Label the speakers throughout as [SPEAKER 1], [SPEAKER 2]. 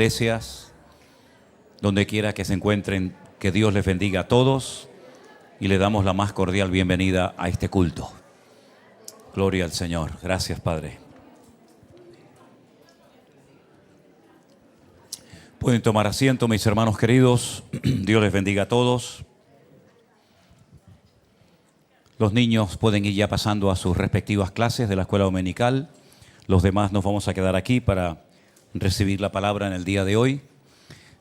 [SPEAKER 1] iglesias, donde quiera que se encuentren, que Dios les bendiga a todos y le damos la más cordial bienvenida a este culto. Gloria al Señor. Gracias, Padre. Pueden tomar asiento, mis hermanos queridos. Dios les bendiga a todos. Los niños pueden ir ya pasando a sus respectivas clases de la escuela dominical. Los demás nos vamos a quedar aquí para recibir la palabra en el día de hoy.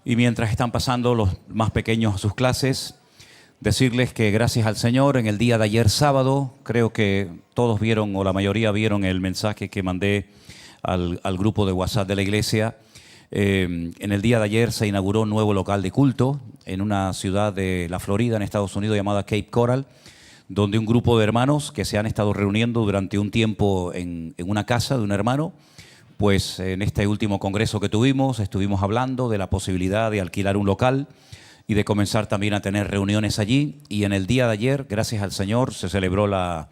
[SPEAKER 1] Y mientras están pasando los más pequeños a sus clases, decirles que gracias al Señor, en el día de ayer sábado, creo que todos vieron o la mayoría vieron el mensaje que mandé al grupo de WhatsApp de la iglesia. En el día de ayer se inauguró un nuevo local de culto en una ciudad de la Florida, en Estados Unidos, llamada Cape Coral, donde un grupo de hermanos que se han estado reuniendo durante un tiempo en una casa de un hermano, pues en este último congreso que tuvimos, estuvimos hablando de la posibilidad de alquilar un local y de comenzar también a tener reuniones allí. Y en el día de ayer, gracias al Señor, se celebró la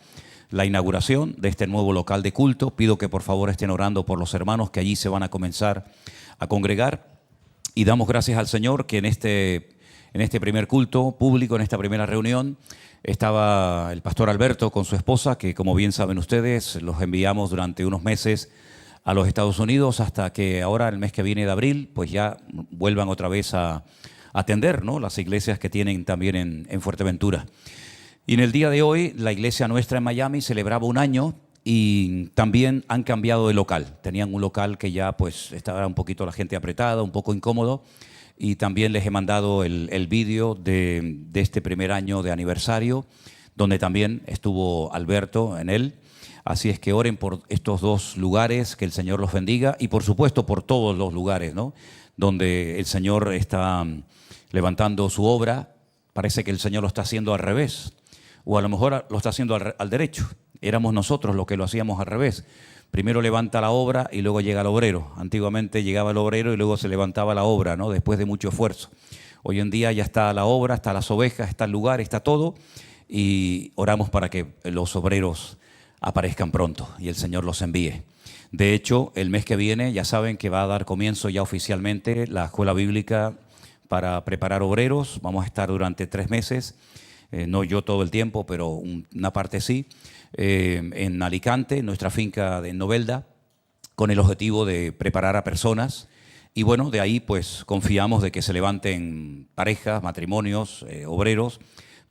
[SPEAKER 1] inauguración de este nuevo local de culto. Pido que por favor estén orando por los hermanos que allí se van a comenzar a congregar. Y damos gracias al Señor que en este primer culto público, en esta primera reunión, estaba el pastor Alberto con su esposa, que como bien saben ustedes, los enviamos durante unos meses a los Estados Unidos hasta que ahora, el mes que viene de abril, pues ya vuelvan otra vez a atender, ¿no?, las iglesias que tienen también en Fuerteventura. Y en el día de hoy, la iglesia nuestra en Miami celebraba un año y también han cambiado de local. Tenían un local que ya pues estaba un poquito la gente apretada, un poco incómodo, y también les he mandado el vídeo de este primer año de aniversario, donde también estuvo Alberto en él. Así es que oren por estos dos lugares, que el Señor los bendiga, y por supuesto por todos los lugares, ¿no?, donde el Señor está levantando su obra. Parece que el Señor lo está haciendo al revés, o a lo mejor lo está haciendo al derecho. Éramos nosotros los que lo hacíamos al revés. Primero levanta la obra y luego llega el obrero. Antiguamente llegaba el obrero y luego se levantaba la obra, ¿no?, después de mucho esfuerzo. Hoy en día ya está la obra, está las ovejas, está el lugar, está todo, y oramos para que los obreros aparezcan pronto y el Señor los envíe. De hecho, el mes que viene ya saben que va a dar comienzo ya oficialmente la escuela bíblica para preparar obreros. Vamos a estar durante 3 meses, no yo todo el tiempo, pero una parte sí, en Alicante, en nuestra finca de Novelda, con el objetivo de preparar a personas. Y bueno, de ahí pues confiamos de que se levanten parejas, matrimonios, obreros,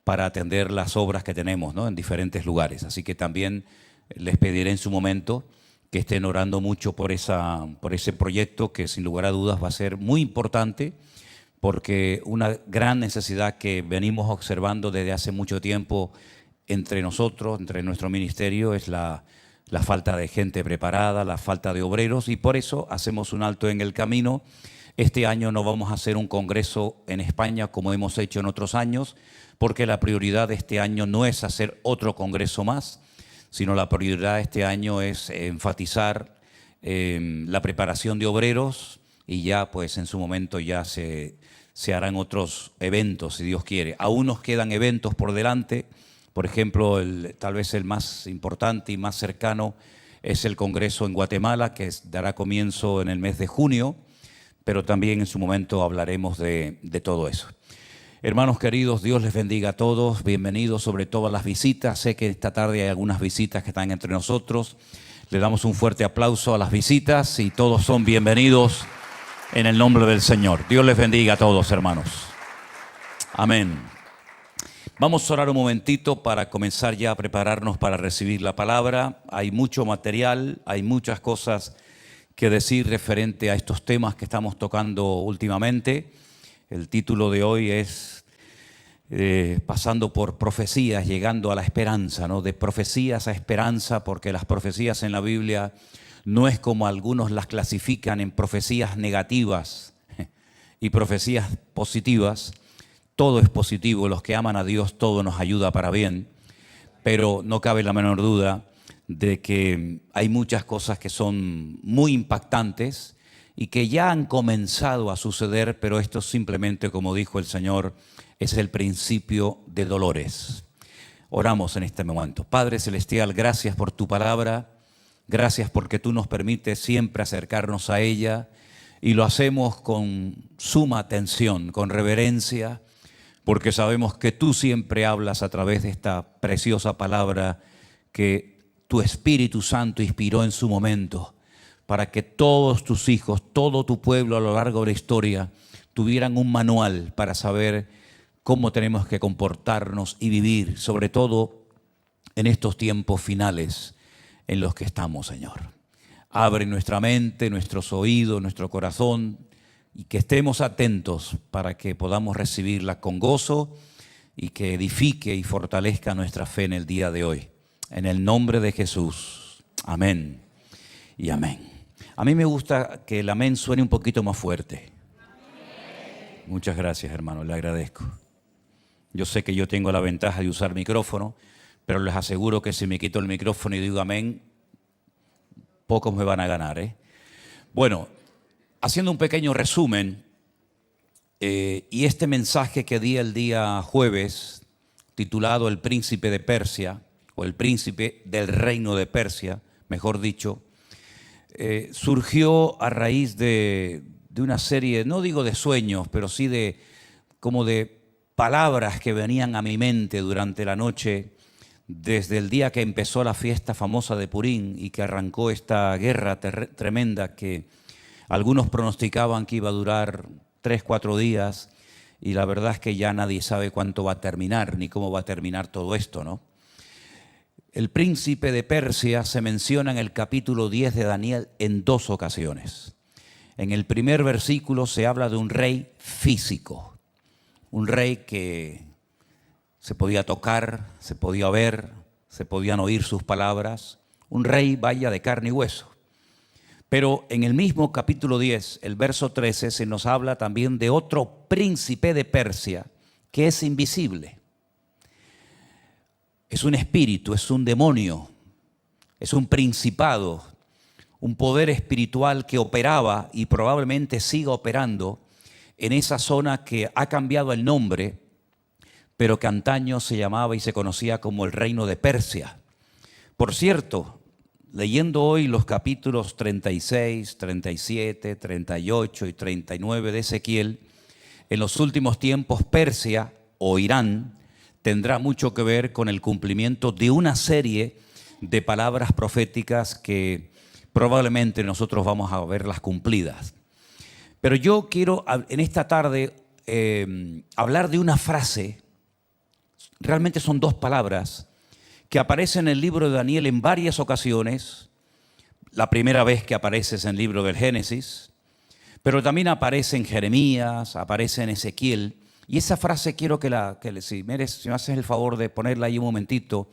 [SPEAKER 1] para atender las obras que tenemos, ¿no?, en diferentes lugares. Así que también les pediré en su momento que estén orando mucho por ese proyecto, que sin lugar a dudas va a ser muy importante, porque una gran necesidad que venimos observando desde hace mucho tiempo entre nosotros, entre nuestro ministerio, es la falta de gente preparada, la falta de obreros, y por eso hacemos un alto en el camino. Este año no vamos a hacer un congreso en España como hemos hecho en otros años, porque la prioridad de este año no es hacer otro congreso más, sino la prioridad de este año es enfatizar la preparación de obreros, y ya pues en su momento ya se harán otros eventos, si Dios quiere. Aún nos quedan eventos por delante. Por ejemplo, tal vez el más importante y más cercano es el Congreso en Guatemala, que dará comienzo en el mes de junio, pero también en su momento hablaremos de todo eso. Hermanos queridos, Dios les bendiga a todos. Bienvenidos sobre todo a las visitas. Sé que esta tarde hay algunas visitas que están entre nosotros. Le damos un fuerte aplauso a las visitas y todos son bienvenidos en el nombre del Señor. Dios les bendiga a todos, hermanos. Amén. Vamos a orar un momentito para comenzar ya a prepararnos para recibir la palabra. Hay mucho material, hay muchas cosas que decir referente a estos temas que estamos tocando últimamente. El título de hoy es pasando por profecías, llegando a la esperanza, ¿no? De profecías a esperanza, porque las profecías en la Biblia no es como algunos las clasifican en profecías negativas y profecías positivas. Todo es positivo, los que aman a Dios, todo nos ayuda para bien, pero no cabe la menor duda de que hay muchas cosas que son muy impactantes y que ya han comenzado a suceder, pero esto simplemente, como dijo el Señor, es el principio de dolores. Oramos en este momento. Padre Celestial, gracias por tu palabra, gracias porque tú nos permites siempre acercarnos a ella y lo hacemos con suma atención, con reverencia, porque sabemos que tú siempre hablas a través de esta preciosa palabra que tu Espíritu Santo inspiró en su momento para que todos tus hijos, todo tu pueblo a lo largo de la historia tuvieran un manual para saber cómo tenemos que comportarnos y vivir, sobre todo en estos tiempos finales en los que estamos, Señor. Abre nuestra mente, nuestros oídos, nuestro corazón y que estemos atentos para que podamos recibirla con gozo y que edifique y fortalezca nuestra fe en el día de hoy. En el nombre de Jesús. Amén y amén. A mí me gusta que el amén suene un poquito más fuerte. Amén. Muchas gracias, hermano, le agradezco. Yo sé que yo tengo la ventaja de usar micrófono, pero les aseguro que si me quito el micrófono y digo amén, pocos me van a ganar, Bueno, haciendo un pequeño resumen, y este mensaje que di el día jueves, titulado El Príncipe de Persia, o el Príncipe del Reino de Persia, mejor dicho, surgió a raíz de una serie, no digo de sueños, pero sí como de palabras que venían a mi mente durante la noche, desde el día que empezó la fiesta famosa de Purín y que arrancó esta guerra tremenda que algunos pronosticaban que iba a durar 3, 4 días, y la verdad es que ya nadie sabe cuánto va a terminar ni cómo va a terminar todo esto, ¿no? El príncipe de Persia se menciona en el capítulo 10 de Daniel en 2 ocasiones. En el primer versículo se habla de un rey físico, un rey que se podía tocar, se podía ver, se podían oír sus palabras, un rey vaya de carne y hueso. Pero en el mismo capítulo 10, el verso 13, se nos habla también de otro príncipe de Persia que es invisible. Es un espíritu, es un demonio, es un principado, un poder espiritual que operaba y probablemente siga operando en esa zona que ha cambiado el nombre, pero que antaño se llamaba y se conocía como el Reino de Persia. Por cierto, leyendo hoy los capítulos 36, 37, 38 y 39 de Ezequiel, en los últimos tiempos Persia o Irán tendrá mucho que ver con el cumplimiento de una serie de palabras proféticas que probablemente nosotros vamos a verlas cumplidas. Pero yo quiero en esta tarde hablar de una frase, realmente son 2 palabras, que aparecen en el libro de Daniel en varias ocasiones. La primera vez que aparece es en el libro del Génesis, pero también aparece en Jeremías, aparece en Ezequiel. Y esa frase quiero si me haces el favor de ponerla ahí un momentito,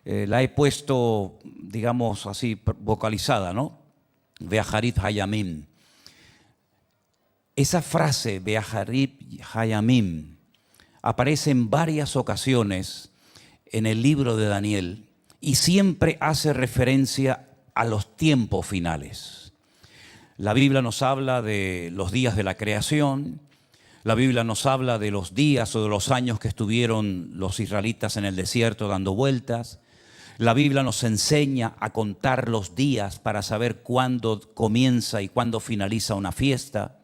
[SPEAKER 1] la he puesto, digamos así, vocalizada, ¿no? Beaharit Hayamim. Esa frase, Beaharit Hayamim, aparece en varias ocasiones en el libro de Daniel y siempre hace referencia a los tiempos finales. La Biblia nos habla de los días de la creación. La Biblia nos habla de los días o de los años que estuvieron los israelitas en el desierto dando vueltas. La Biblia nos enseña a contar los días para saber cuándo comienza y cuándo finaliza una fiesta.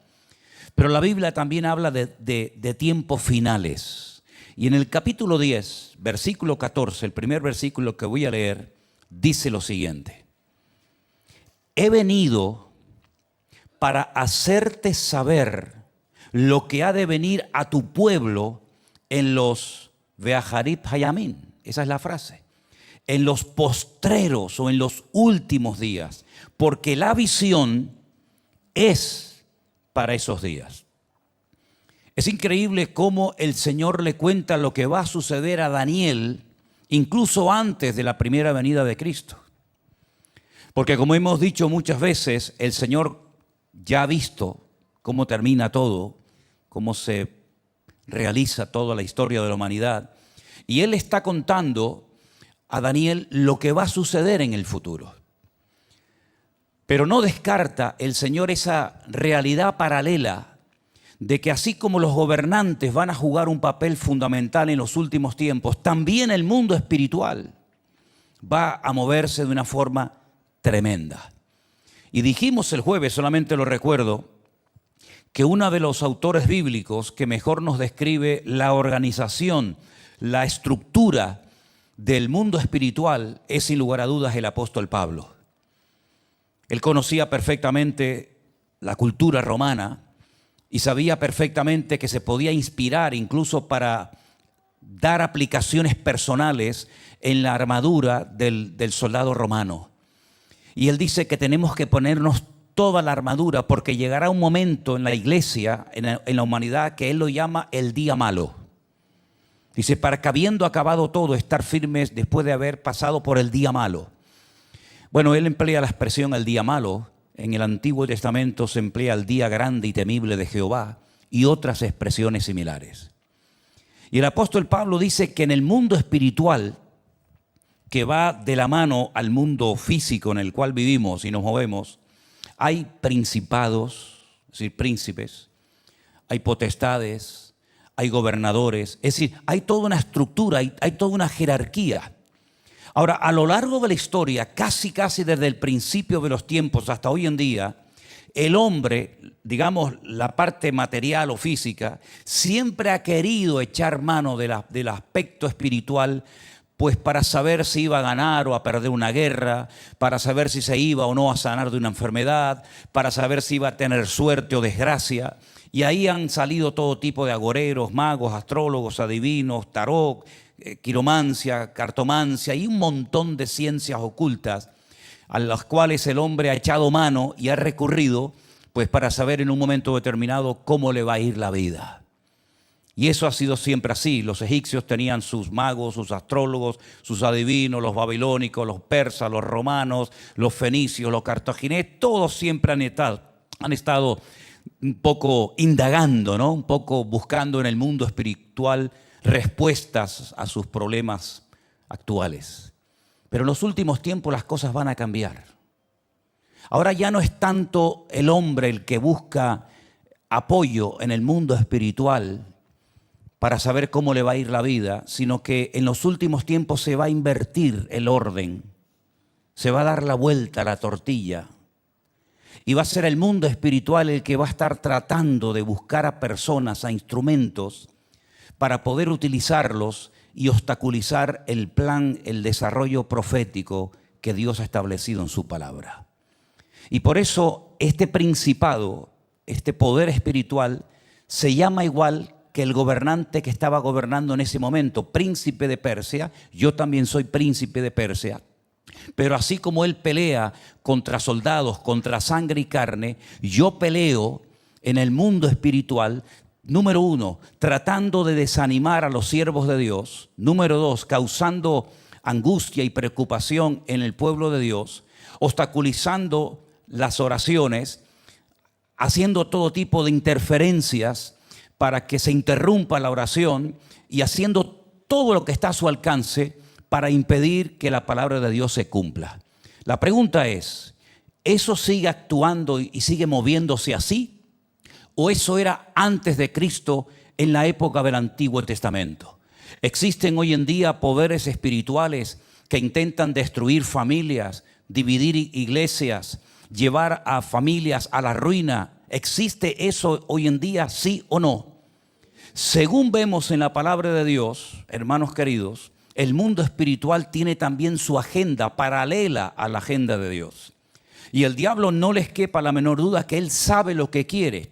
[SPEAKER 1] Pero la Biblia también habla de tiempos finales. Y en el capítulo 10, versículo 14, el primer versículo que voy a leer, dice lo siguiente: he venido para hacerte saber lo que ha de venir a tu pueblo en los Beaharit Hayamim. Esa es la frase. En los postreros o en los últimos días. Porque la visión es para esos días. Es increíble cómo el Señor le cuenta lo que va a suceder a Daniel incluso antes de la primera venida de Cristo. Porque como hemos dicho muchas veces, el Señor ya ha visto cómo termina todo, cómo se realiza toda la historia de la humanidad. Y Él está contando a Daniel lo que va a suceder en el futuro. Pero no descarta el Señor esa realidad paralela de que así como los gobernantes van a jugar un papel fundamental en los últimos tiempos, también el mundo espiritual va a moverse de una forma tremenda. Y dijimos el jueves, solamente lo recuerdo, que uno de los autores bíblicos que mejor nos describe la organización, la estructura del mundo espiritual es sin lugar a dudas el apóstol Pablo. Él conocía perfectamente la cultura romana y sabía perfectamente que se podía inspirar incluso para dar aplicaciones personales en la armadura del soldado romano. Y él dice que tenemos que ponernos toda la armadura porque llegará un momento en la iglesia, en la humanidad, que él lo llama el día malo. Dice, para que habiendo acabado todo, estar firmes después de haber pasado por el día malo. Bueno, él emplea la expresión el día malo. En el Antiguo Testamento se emplea el día grande y temible de Jehová y otras expresiones similares. Y el apóstol Pablo dice que en el mundo espiritual, que va de la mano al mundo físico en el cual vivimos y nos movemos, hay principados, es decir, príncipes, hay potestades, hay gobernadores, es decir, hay toda una estructura, hay toda una jerarquía. Ahora, a lo largo de la historia, casi desde el principio de los tiempos hasta hoy en día, el hombre, digamos la parte material o física, siempre ha querido echar mano del aspecto espiritual, pues para saber si iba a ganar o a perder una guerra, para saber si se iba o no a sanar de una enfermedad, para saber si iba a tener suerte o desgracia. Y ahí han salido todo tipo de agoreros, magos, astrólogos, adivinos, tarot, quiromancia, cartomancia y un montón de ciencias ocultas a las cuales el hombre ha echado mano y ha recurrido pues para saber en un momento determinado cómo le va a ir la vida. Y eso ha sido siempre así. Los egipcios tenían sus magos, sus astrólogos, sus adivinos, los babilónicos, los persas, los romanos, los fenicios, los cartagineses, todos siempre han estado un poco indagando, ¿no? Un poco buscando en el mundo espiritual respuestas a sus problemas actuales. Pero en los últimos tiempos las cosas van a cambiar. Ahora ya no es tanto el hombre el que busca apoyo en el mundo espiritual para saber cómo le va a ir la vida, sino que en los últimos tiempos se va a invertir el orden, se va a dar la vuelta a la tortilla y va a ser el mundo espiritual el que va a estar tratando de buscar a personas, a instrumentos, para poder utilizarlos y obstaculizar el plan, el desarrollo profético que Dios ha establecido en su palabra. Y por eso este principado, este poder espiritual, se llama igual que el gobernante que estaba gobernando en ese momento, príncipe de Persia. Yo también soy príncipe de Persia. Pero así como él pelea contra soldados, contra sangre y carne, yo peleo en el mundo espiritual. Número uno, tratando de desanimar a los siervos de Dios. Número dos, causando angustia y preocupación en el pueblo de Dios, obstaculizando las oraciones, haciendo todo tipo de interferencias para que se interrumpa la oración y haciendo todo lo que está a su alcance para impedir que la palabra de Dios se cumpla. La pregunta es, ¿eso sigue actuando y sigue moviéndose así? ¿O eso era antes de Cristo en la época del Antiguo Testamento? Existen hoy en día poderes espirituales que intentan destruir familias, dividir iglesias, llevar a familias a la ruina. ¿Existe eso hoy en día, sí o no? Según vemos en la palabra de Dios, hermanos queridos, el mundo espiritual tiene también su agenda paralela a la agenda de Dios. Y el diablo no les quepa la menor duda que él sabe lo que quiere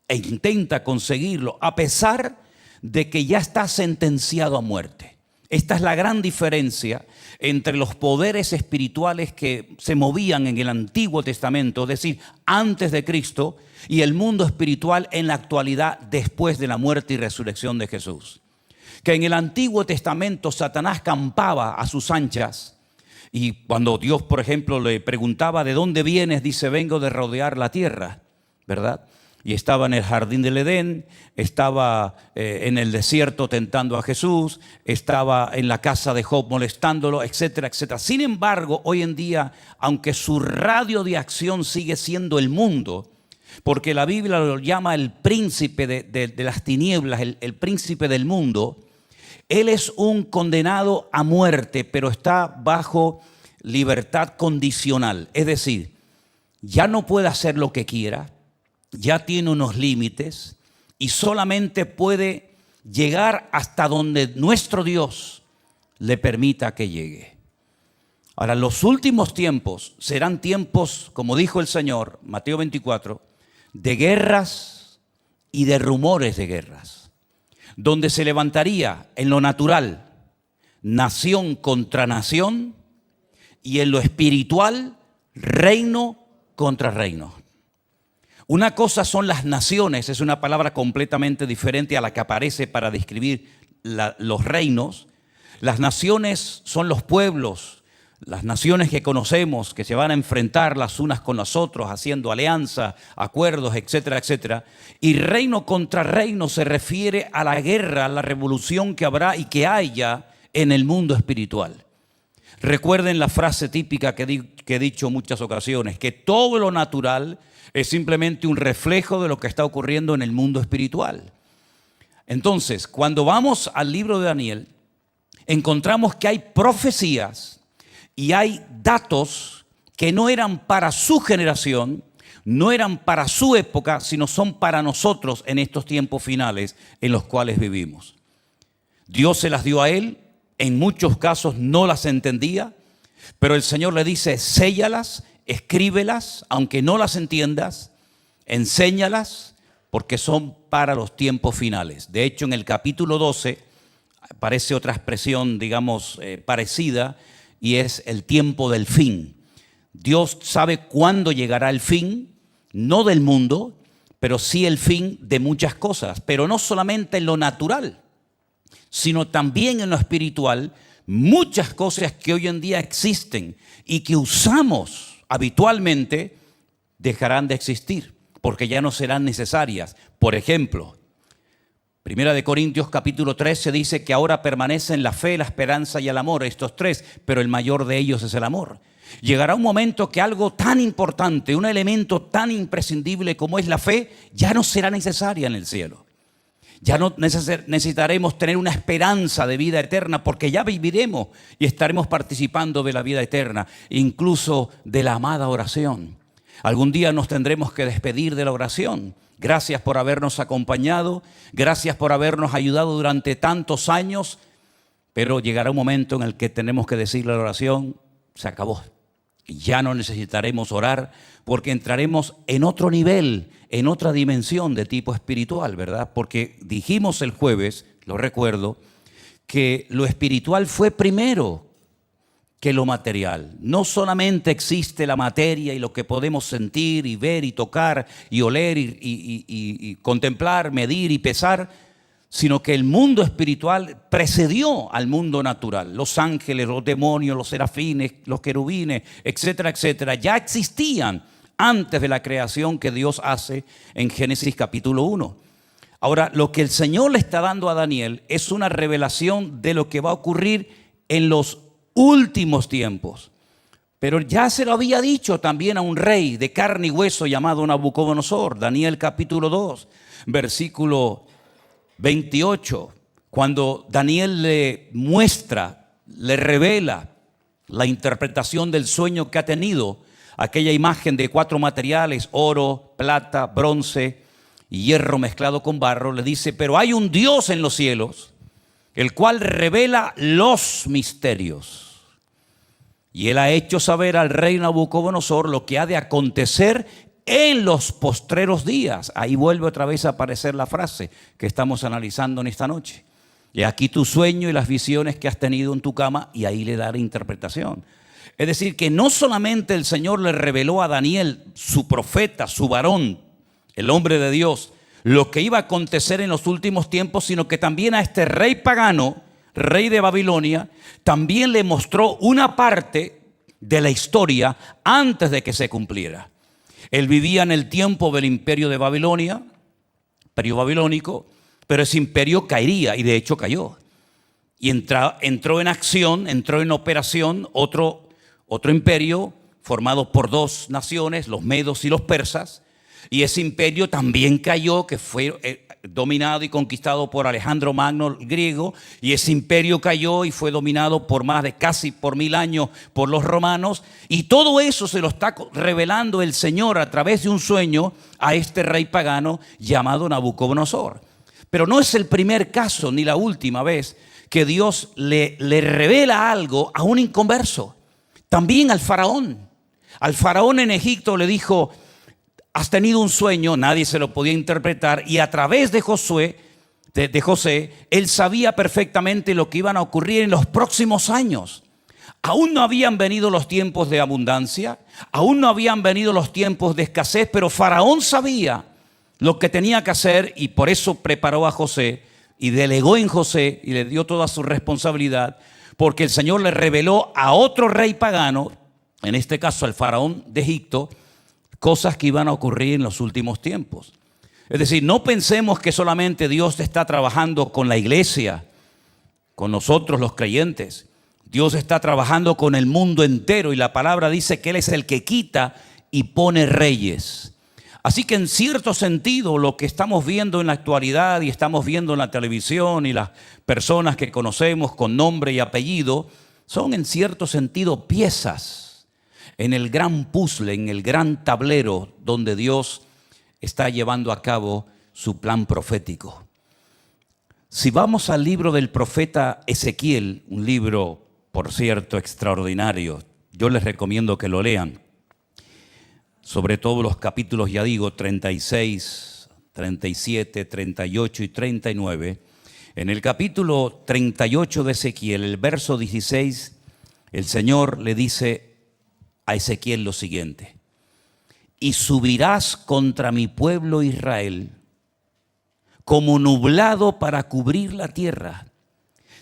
[SPEAKER 1] e intenta conseguirlo a pesar de que ya está sentenciado a muerte. Esta es la gran diferencia entre los poderes espirituales que se movían en el Antiguo Testamento, es decir, antes de Cristo, y el mundo espiritual en la actualidad después de la muerte y resurrección de Jesús. Que en el Antiguo Testamento Satanás campaba a sus anchas y cuando Dios, por ejemplo, le preguntaba ¿de dónde vienes? Dice, vengo de rodear la tierra, ¿verdad? Y estaba en el jardín del Edén, estaba en el desierto tentando a Jesús, estaba en la casa de Job molestándolo, etcétera, etcétera. Sin embargo, hoy en día, aunque su radio de acción sigue siendo el mundo, porque la Biblia lo llama el príncipe de las tinieblas, el príncipe del mundo, él es un condenado a muerte, pero está bajo libertad condicional. Es decir, ya no puede hacer lo que quiera, ya tiene unos límites y solamente puede llegar hasta donde nuestro Dios le permita que llegue. Ahora, los últimos tiempos serán tiempos, como dijo el Señor, Mateo 24, de guerras y de rumores de guerras, donde se levantaría en lo natural nación contra nación y en lo espiritual reino contra reino. Una cosa son las naciones, es una palabra completamente diferente a la que aparece para describir los reinos. Las naciones son los pueblos, las naciones que conocemos, que se van a enfrentar las unas con las otras, haciendo alianza, acuerdos, etcétera, etcétera. Y reino contra reino se refiere a la guerra, a la revolución que habrá y que haya en el mundo espiritual. Recuerden la frase típica que he dicho en muchas ocasiones, que todo lo natural es simplemente un reflejo de lo que está ocurriendo en el mundo espiritual. Entonces, cuando vamos al libro de Daniel, encontramos que hay profecías y hay datos que no eran para su generación, no eran para su época, sino son para nosotros en estos tiempos finales en los cuales vivimos. Dios se las dio a él, en muchos casos no las entendía, pero el Señor le dice, séllalas, escríbelas, aunque no las entiendas, enséñalas, porque son para los tiempos finales. De hecho, en el capítulo 12 aparece otra expresión, digamos, parecida, y es el tiempo del fin. Dios sabe cuándo llegará el fin, no del mundo, pero sí el fin de muchas cosas, pero no solamente en lo natural, sino también en lo espiritual. Muchas cosas que hoy en día existen y que usamos habitualmente dejarán de existir porque ya no serán necesarias. Por ejemplo, 1 Corintios capítulo 13 dice que ahora permanecen la fe, la esperanza y el amor, estos tres, pero el mayor de ellos es el amor. Llegará un momento que algo tan importante, un elemento tan imprescindible como es la fe, ya no será necesaria en el cielo. Ya no necesitaremos tener una esperanza de vida eterna porque ya viviremos y estaremos participando de la vida eterna, incluso de la amada oración. Algún día nos tendremos que despedir de la oración. Gracias por habernos acompañado, gracias por habernos ayudado durante tantos años, pero llegará un momento en el que tenemos que decirle a la oración, se acabó. Ya no necesitaremos orar porque entraremos en otro nivel, en otra dimensión de tipo espiritual, ¿verdad? Porque dijimos el jueves, lo recuerdo, que lo espiritual fue primero que lo material. No solamente existe la materia y lo que podemos sentir y ver y tocar y oler y contemplar, medir y pesar, sino que el mundo espiritual precedió al mundo natural. Los ángeles, los demonios, los serafines, los querubines, etcétera, etcétera, ya existían antes de la creación que Dios hace en Génesis capítulo 1. Ahora, lo que el Señor le está dando a Daniel es una revelación de lo que va a ocurrir en los últimos tiempos. Pero ya se lo había dicho también a un rey de carne y hueso llamado Nabucodonosor, Daniel capítulo 2, versículo 28, cuando Daniel le muestra, le revela la interpretación del sueño que ha tenido, aquella imagen de 4 materiales, oro, plata, bronce y hierro mezclado con barro, le dice, pero hay un Dios en los cielos, el cual revela los misterios. Y él ha hecho saber al rey Nabucodonosor lo que ha de acontecer en los postreros días. Ahí vuelve otra vez a aparecer la frase que estamos analizando en esta noche. Y aquí tu sueño y las visiones que has tenido en tu cama, y ahí le da la interpretación. Es decir, que no solamente el Señor le reveló a Daniel, su profeta, su varón, el hombre de Dios, lo que iba a acontecer en los últimos tiempos, sino que también a este rey pagano, rey de Babilonia, también le mostró una parte de la historia antes de que se cumpliera. Él vivía en el tiempo del imperio de Babilonia, imperio babilónico, pero ese imperio caería y de hecho cayó. Y entró en acción, entró en operación otro imperio formado por 2 naciones, los medos y los persas, y ese imperio también cayó, que fue dominado y conquistado por Alejandro Magno el griego, y ese imperio cayó y fue dominado por más de casi por 1000 años por los romanos, y todo eso se lo está revelando el Señor a través de un sueño a este rey pagano llamado Nabucodonosor. Pero no es el primer caso ni la última vez que Dios le revela algo a un inconverso. También al faraón. Al faraón en Egipto le dijo: has tenido un sueño, nadie se lo podía interpretar, y a través de José, él sabía perfectamente lo que iban a ocurrir en los próximos años. Aún no habían venido los tiempos de abundancia, aún no habían venido los tiempos de escasez, pero Faraón sabía lo que tenía que hacer, y por eso preparó a José y delegó en José y le dio toda su responsabilidad, porque el Señor le reveló a otro rey pagano, en este caso al faraón de Egipto, cosas que iban a ocurrir en los últimos tiempos. Es decir, no pensemos que solamente Dios está trabajando con la iglesia, con nosotros los creyentes. Dios está trabajando con el mundo entero, y la palabra dice que Él es el que quita y pone reyes. Así que en cierto sentido lo que estamos viendo en la actualidad y estamos viendo en la televisión y las personas que conocemos con nombre y apellido son en cierto sentido piezas en el gran puzzle, en el gran tablero donde Dios está llevando a cabo su plan profético. Si vamos al libro del profeta Ezequiel, un libro, por cierto, extraordinario, yo les recomiendo que lo lean, sobre todo los capítulos, ya digo, 36, 37, 38 y 39. En el capítulo 38 de Ezequiel, el verso 16, el Señor le dice a Ezequiel lo siguiente: y subirás contra mi pueblo Israel como nublado para cubrir la tierra.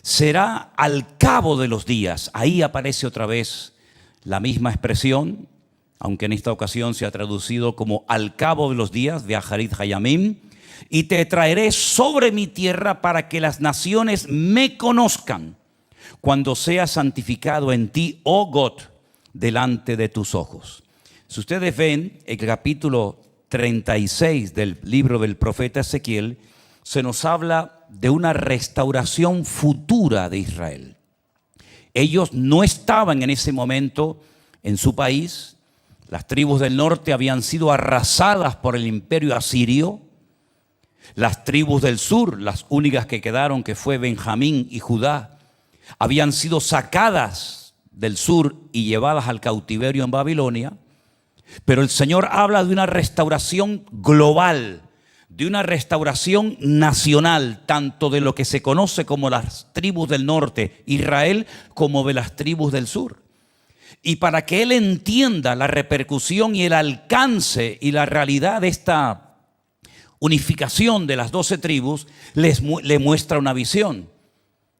[SPEAKER 1] Será al cabo de los días. Ahí aparece otra vez la misma expresión, aunque en esta ocasión se ha traducido como al cabo de los días, Beaharit Hayamim, y te traeré sobre mi tierra para que las naciones me conozcan cuando sea santificado en ti, oh God, delante de tus ojos. Si ustedes ven el capítulo 36 del libro del profeta Ezequiel, se nos habla de una restauración futura de Israel. Ellos no estaban en ese momento en su país. Las tribus del norte habían sido arrasadas por el imperio asirio. Las tribus del sur, las únicas que quedaron, que fue Benjamín y Judá, habían sido sacadas del sur y llevadas al cautiverio en Babilonia. Pero el Señor habla de una restauración global, de una restauración nacional, tanto de lo que se conoce como las tribus del norte, Israel, como de las tribus del sur. Y para que él entienda la repercusión y el alcance y la realidad de esta unificación de las 12 tribus, le muestra una visión,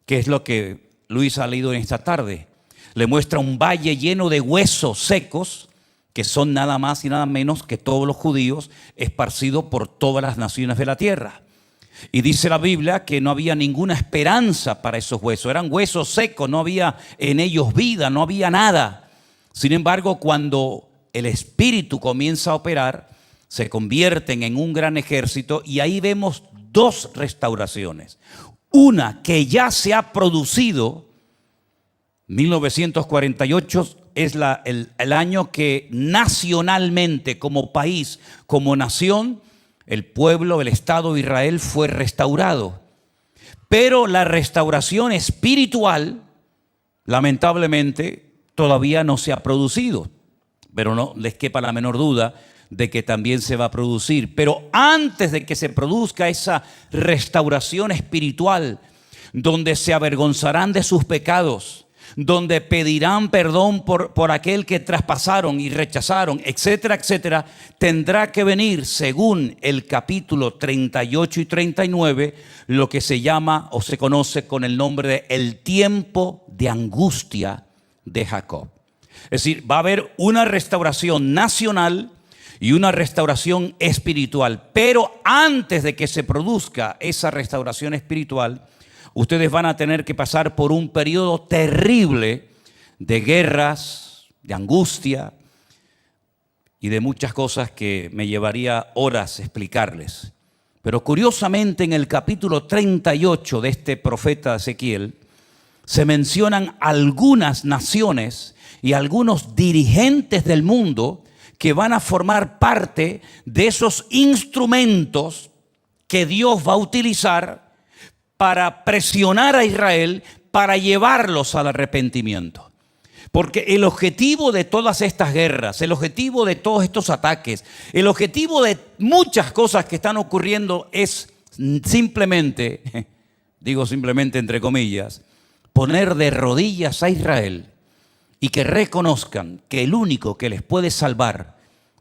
[SPEAKER 1] que es lo que Luis ha leído en esta tarde. Le muestra un valle lleno de huesos secos, que son nada más y nada menos que todos los judíos esparcidos por todas las naciones de la tierra. Y dice la Biblia que no había ninguna esperanza para esos huesos. Eran huesos secos, no había en ellos vida, no había nada. Sin embargo, cuando el Espíritu comienza a operar, se convierten en un gran ejército, y ahí vemos dos restauraciones. Una que ya se ha producido. 1948 es el año que nacionalmente, como país, como nación, el pueblo, el Estado de Israel fue restaurado. Pero la restauración espiritual, lamentablemente, todavía no se ha producido. Pero no les quepa la menor duda de que también se va a producir. Pero antes de que se produzca esa restauración espiritual, donde se avergonzarán de sus pecados, donde pedirán perdón por aquel que traspasaron y rechazaron, etcétera, etcétera, tendrá que venir, según el capítulo 38 y 39, lo que se llama o se conoce con el nombre de el tiempo de angustia de Jacob. Es decir, va a haber una restauración nacional y una restauración espiritual. Pero antes de que se produzca esa restauración espiritual, ustedes van a tener que pasar por un periodo terrible de guerras, de angustia y de muchas cosas que me llevaría horas explicarles. Pero curiosamente en el capítulo 38 de este profeta Ezequiel se mencionan algunas naciones y algunos dirigentes del mundo que van a formar parte de esos instrumentos que Dios va a utilizar para presionar a Israel, para llevarlos al arrepentimiento. Porque el objetivo de todas estas guerras, el objetivo de todos estos ataques, el objetivo de muchas cosas que están ocurriendo es simplemente, digo simplemente entre comillas, poner de rodillas a Israel y que reconozcan que el único que les puede salvar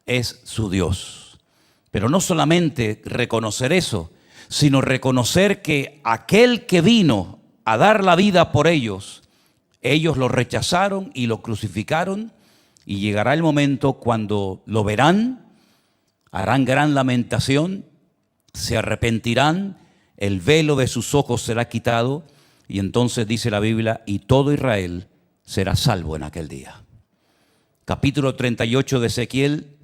[SPEAKER 1] es su Dios. Pero no solamente reconocer eso, sino reconocer que aquel que vino a dar la vida por ellos lo rechazaron y lo crucificaron, y llegará el momento cuando lo verán, harán gran lamentación, se arrepentirán, el velo de sus ojos será quitado, y entonces dice la Biblia, y todo Israel será salvo en aquel día. Capítulo 38 de Ezequiel,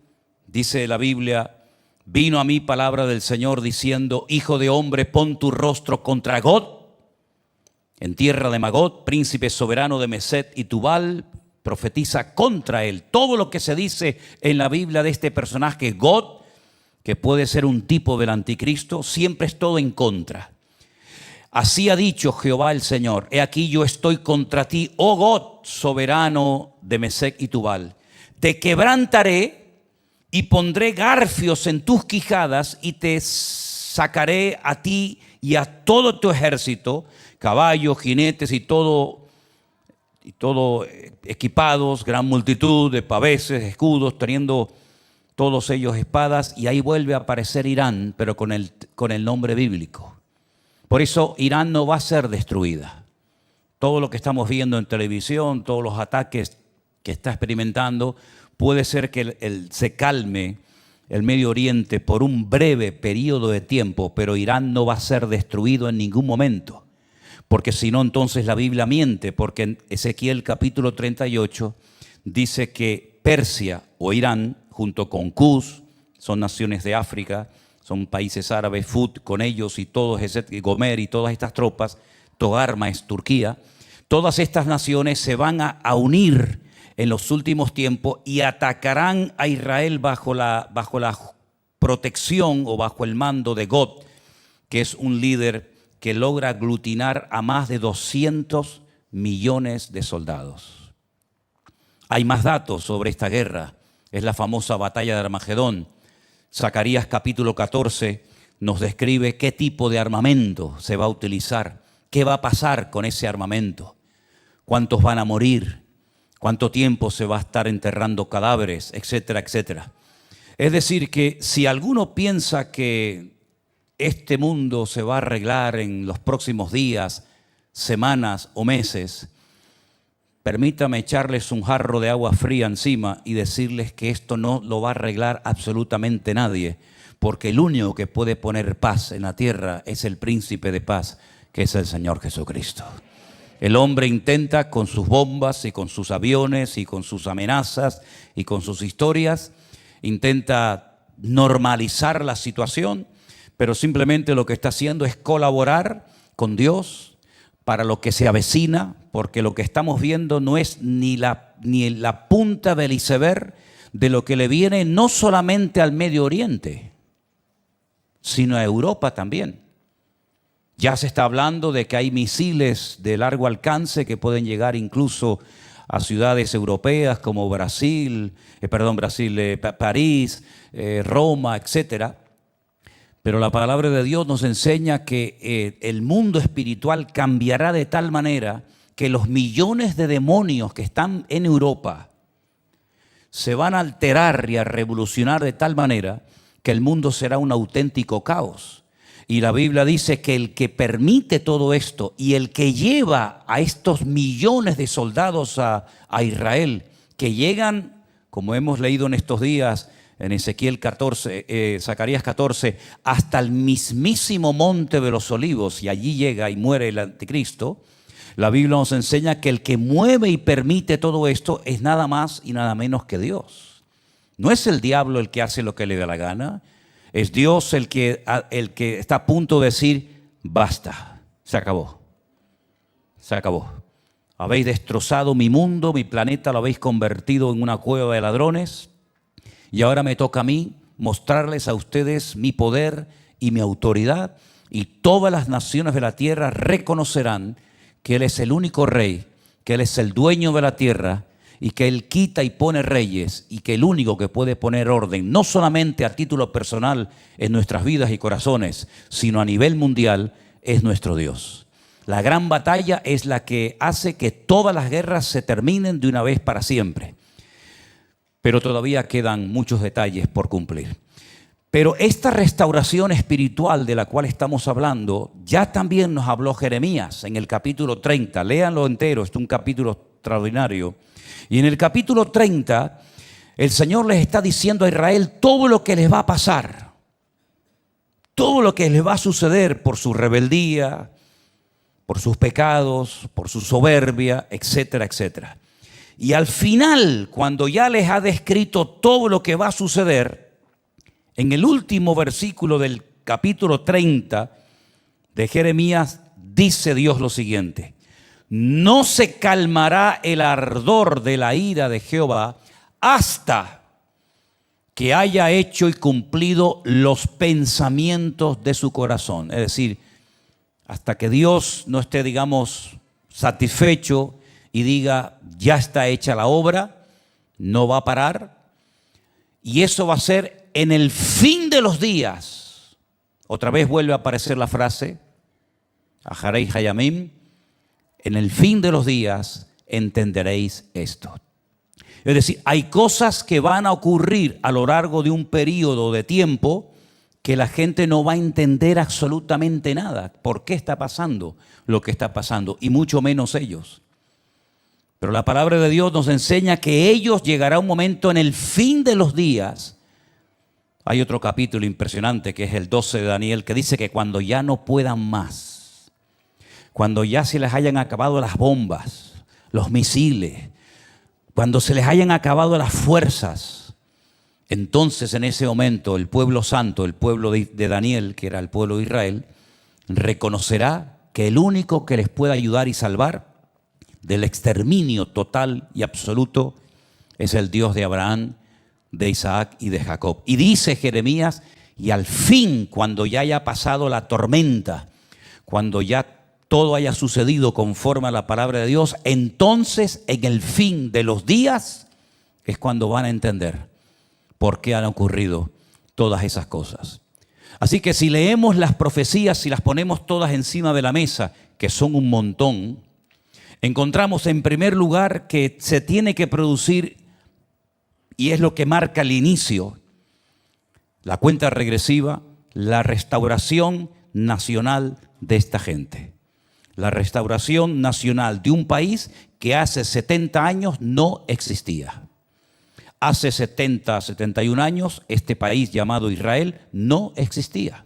[SPEAKER 1] dice la Biblia, vino a mí palabra del Señor diciendo, hijo de hombre, pon tu rostro contra Gog, en tierra de Magog, príncipe soberano de Meset y Tubal, profetiza contra él. Todo lo que se dice en la Biblia de este personaje Gog, que puede ser un tipo del anticristo, siempre es todo en contra. Así ha dicho Jehová el Señor, he aquí yo estoy contra ti, oh Gog, soberano de Mesec y Tubal. Te quebrantaré y pondré garfios en tus quijadas y te sacaré a ti y a todo tu ejército, caballos, jinetes y todo equipados, gran multitud de paveses, escudos, teniendo todos ellos espadas, y ahí vuelve a aparecer Irán, pero con el nombre bíblico. Por eso Irán no va a ser destruida. Todo lo que estamos viendo en televisión, todos los ataques que está experimentando, puede ser que se calme el Medio Oriente por un breve periodo de tiempo, pero Irán no va a ser destruido en ningún momento. Porque si no, entonces la Biblia miente, porque en Ezequiel capítulo 38 dice que Persia o Irán, junto con Cus, son naciones de África, son países árabes, Fut con ellos y todos, Gomer y todas estas tropas, Togarma es Turquía, todas estas naciones se van a unir en los últimos tiempos y atacarán a Israel bajo la protección o bajo el mando de Gog, que es un líder que logra aglutinar a más de 200 millones de soldados. Hay más datos sobre esta guerra, es la famosa batalla de Armagedón. Zacarías capítulo 14 nos describe qué tipo de armamento se va a utilizar, qué va a pasar con ese armamento, cuántos van a morir, cuánto tiempo se va a estar enterrando cadáveres, etcétera, etcétera. Es decir, que si alguno piensa que este mundo se va a arreglar en los próximos días, semanas o meses, permítame echarles un jarro de agua fría encima y decirles que esto no lo va a arreglar absolutamente nadie, porque el único que puede poner paz en la tierra es el príncipe de paz, que es el Señor Jesucristo. El hombre intenta con sus bombas y con sus aviones y con sus amenazas y con sus historias, intenta normalizar la situación, pero simplemente lo que está haciendo es colaborar con Dios para lo que se avecina, porque lo que estamos viendo no es ni la punta del iceberg de lo que le viene no solamente al Medio Oriente, sino a Europa también. Ya se está hablando de que hay misiles de largo alcance que pueden llegar incluso a ciudades europeas como París, Roma, etcétera. Pero la palabra de Dios nos enseña que el mundo espiritual cambiará de tal manera que los millones de demonios que están en Europa se van a alterar y a revolucionar de tal manera que el mundo será un auténtico caos. Y la Biblia dice que el que permite todo esto y el que lleva a estos millones de soldados a Israel, que llegan, como hemos leído en estos días, en Ezequiel 14, Zacarías 14, hasta el mismísimo monte de los olivos, y allí llega y muere el anticristo. La Biblia nos enseña que el que mueve y permite todo esto es nada más y nada menos que Dios. No es el diablo el que hace lo que le da la gana, Es Dios el que está a punto de decir, basta, se acabó. Se acabó. Habéis destrozado mi mundo, mi planeta lo habéis convertido en una cueva de ladrones y ahora me toca a mí mostrarles a ustedes mi poder y mi autoridad y todas las naciones de la tierra reconocerán que Él es el único rey, que Él es el dueño de la tierra y que Él quita y pone reyes y que el único que puede poner orden, no solamente a título personal en nuestras vidas y corazones, sino a nivel mundial, es nuestro Dios. La gran batalla es la que hace que todas las guerras se terminen de una vez para siempre. Pero todavía quedan muchos detalles por cumplir. Pero esta restauración espiritual de la cual estamos hablando, ya también nos habló Jeremías en el capítulo 30. Léanlo entero, es un capítulo extraordinario. Y en el capítulo 30, el Señor les está diciendo a Israel todo lo que les va a pasar. Todo lo que les va a suceder por su rebeldía, por sus pecados, por su soberbia, etcétera, etcétera. Y al final, cuando ya les ha descrito todo lo que va a suceder, en el último versículo del capítulo 30 de Jeremías, dice Dios lo siguiente: no se calmará el ardor de la ira de Jehová hasta que haya hecho y cumplido los pensamientos de su corazón. Es decir, hasta que Dios no esté, digamos, satisfecho y diga, ya está hecha la obra, no va a parar. Y eso va a ser en el fin de los días. Otra vez vuelve a aparecer la frase, Ajarei Hayamim, en el fin de los días entenderéis esto. Es decir, hay cosas que van a ocurrir a lo largo de un periodo de tiempo que la gente no va a entender absolutamente nada. ¿Por qué está pasando lo que está pasando? Y mucho menos ellos. Pero la palabra de Dios nos enseña que ellos llegará un momento en el fin de los días. Hay otro capítulo impresionante que es el 12 de Daniel que dice que cuando ya no puedan más, cuando ya se les hayan acabado las bombas, los misiles, cuando se les hayan acabado las fuerzas, entonces en ese momento el pueblo santo, el pueblo de Daniel, que era el pueblo de Israel, reconocerá que el único que les puede ayudar y salvar del exterminio total y absoluto es el Dios de Abraham, de Isaac y de Jacob. Y dice Jeremías, y al fin, cuando ya haya pasado la tormenta, cuando ya todo haya sucedido conforme a la palabra de Dios, entonces en el fin de los días es cuando van a entender por qué han ocurrido todas esas cosas. Así que si leemos las profecías, si las ponemos todas encima de la mesa, que son un montón, encontramos en primer lugar que se tiene que producir, y es lo que marca el inicio, la cuenta regresiva, la restauración nacional de esta gente. La restauración nacional de un país que hace 70 años no existía. Hace 70, 71 años, este país llamado Israel no existía.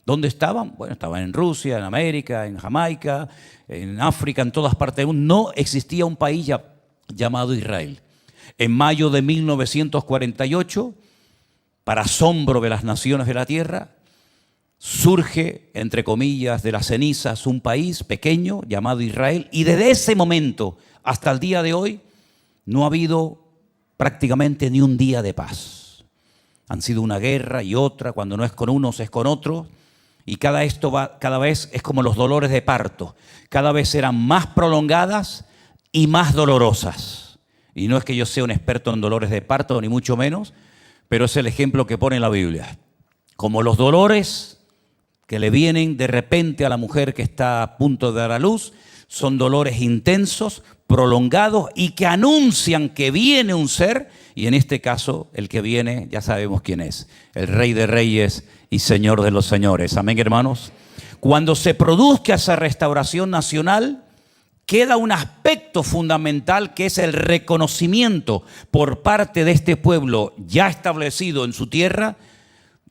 [SPEAKER 1] ¿Dónde estaban? Bueno, estaban en Rusia, en América, en Jamaica, en África, en todas partes del mundo. No existía un país llamado Israel. En mayo de 1948, para asombro de las naciones de la tierra, surge, entre comillas, de las cenizas un país pequeño llamado Israel. Y desde ese momento hasta el día de hoy no ha habido prácticamente ni un día de paz. Han sido una guerra y otra, cuando no es con unos es con otros, y cada vez es como los dolores de parto, cada vez serán más prolongadas y más dolorosas. Y no es que yo sea un experto en dolores de parto, ni mucho menos, pero es el ejemplo que pone la Biblia. Como los dolores que le vienen de repente a la mujer que está a punto de dar a luz, son dolores intensos, prolongados y que anuncian que viene un ser, y en este caso el que viene ya sabemos quién es, el Rey de Reyes y Señor de los Señores. Amén, hermanos. Cuando se produzca esa restauración nacional, queda un aspecto fundamental que es el reconocimiento por parte de este pueblo ya establecido en su tierra,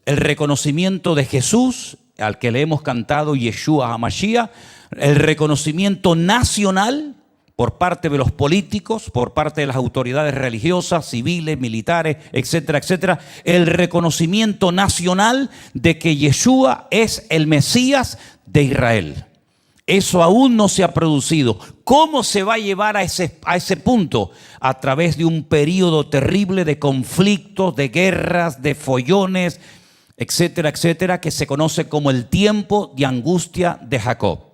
[SPEAKER 1] el reconocimiento de Jesús, al que le hemos cantado Yeshua HaMashiach, el reconocimiento nacional por parte de los políticos, por parte de las autoridades religiosas, civiles, militares, etcétera, etcétera, el reconocimiento nacional de que Yeshua es el Mesías de Israel. Eso aún no se ha producido. ¿Cómo se va a llevar a ese punto? A través de un periodo terrible de conflictos, de guerras, de follones, etcétera, etcétera, que se conoce como el tiempo de angustia de Jacob.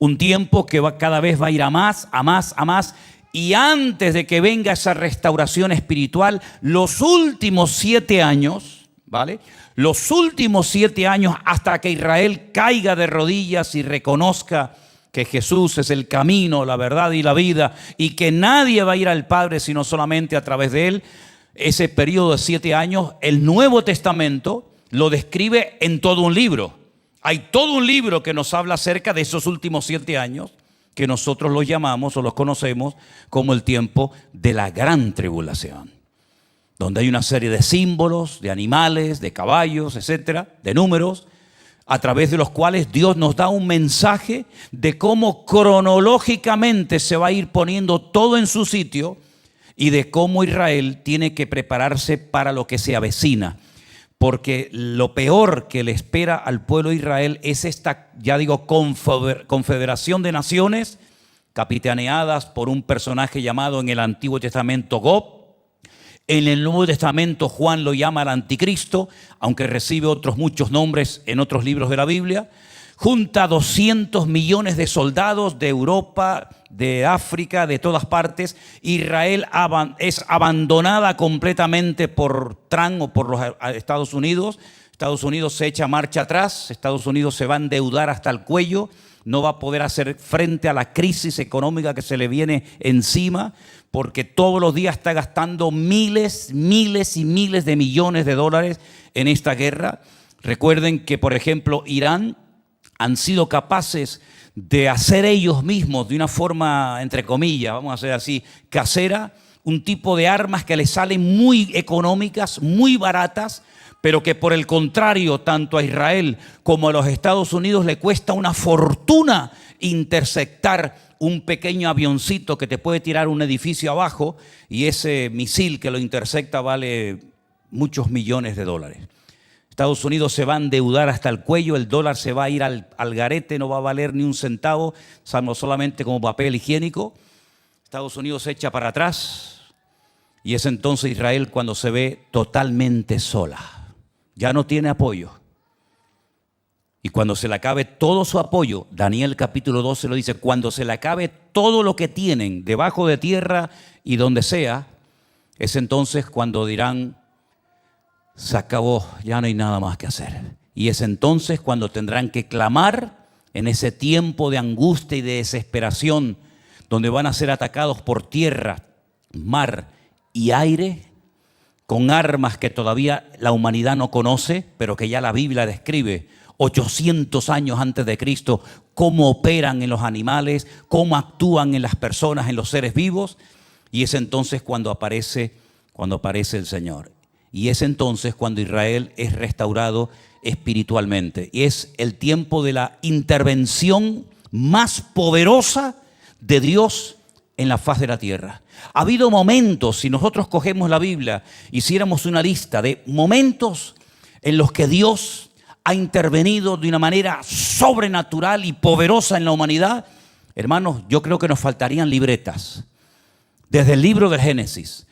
[SPEAKER 1] Un tiempo que cada vez va a ir a más, a más, a más. Y antes de que venga esa restauración espiritual, los últimos 7 años, ¿vale? Los últimos 7 años hasta que Israel caiga de rodillas y reconozca que Jesús es el camino, la verdad y la vida, y que nadie va a ir al Padre sino solamente a través de Él. Ese periodo de 7 años, el Nuevo Testamento lo describe en todo un libro. Hay todo un libro que nos habla acerca de esos últimos 7 años, que nosotros los llamamos o los conocemos como el tiempo de la gran tribulación, donde hay una serie de símbolos, de animales, de caballos, etcétera, de números, a través de los cuales Dios nos da un mensaje de cómo cronológicamente se va a ir poniendo todo en su sitio y de cómo Israel tiene que prepararse para lo que se avecina. Porque lo peor que le espera al pueblo de Israel es esta, ya digo, confederación de naciones capitaneadas por un personaje llamado en el Antiguo Testamento Gob. En el Nuevo Testamento Juan lo llama el anticristo, aunque recibe otros muchos nombres en otros libros de la Biblia. Junta 200 millones de soldados de Europa, de África, de todas partes. Israel es abandonada completamente por Trump o por los Estados Unidos. Estados Unidos se echa marcha atrás, Estados Unidos se va a endeudar hasta el cuello, no va a poder hacer frente a la crisis económica que se le viene encima, porque todos los días está gastando miles, miles y miles de millones de dólares en esta guerra. Recuerden que, por ejemplo, Irán han sido capaces de hacer ellos mismos de una forma, entre comillas, vamos a hacer así, casera, un tipo de armas que les salen muy económicas, muy baratas, pero que por el contrario, tanto a Israel como a los Estados Unidos le cuesta una fortuna interceptar un pequeño avioncito que te puede tirar un edificio abajo, y ese misil que lo intercepta vale muchos millones de dólares. Estados Unidos se va a endeudar hasta el cuello, el dólar se va a ir al garete, no va a valer ni un centavo, salvo solamente como papel higiénico. Estados Unidos se echa para atrás, y es entonces Israel cuando se ve totalmente sola. Ya no tiene apoyo. Y cuando se le acabe todo su apoyo, Daniel capítulo 12 lo dice, cuando se le acabe todo lo que tienen debajo de tierra y donde sea, es entonces cuando dirán, se acabó, ya no hay nada más que hacer. Y es entonces cuando tendrán que clamar en ese tiempo de angustia y de desesperación, donde van a ser atacados por tierra, mar y aire, con armas que todavía la humanidad no conoce, pero que ya la Biblia describe 800 años antes de Cristo, cómo operan en los animales, cómo actúan en las personas, en los seres vivos. Y es entonces cuando aparece el Señor. Y es entonces cuando Israel es restaurado espiritualmente. Y es el tiempo de la intervención más poderosa de Dios en la faz de la tierra. Ha habido momentos, si nosotros cogemos la Biblia, hiciéramos una lista de momentos en los que Dios ha intervenido de una manera sobrenatural y poderosa en la humanidad. Hermanos, yo creo que nos faltarían libretas. Desde el libro del Génesis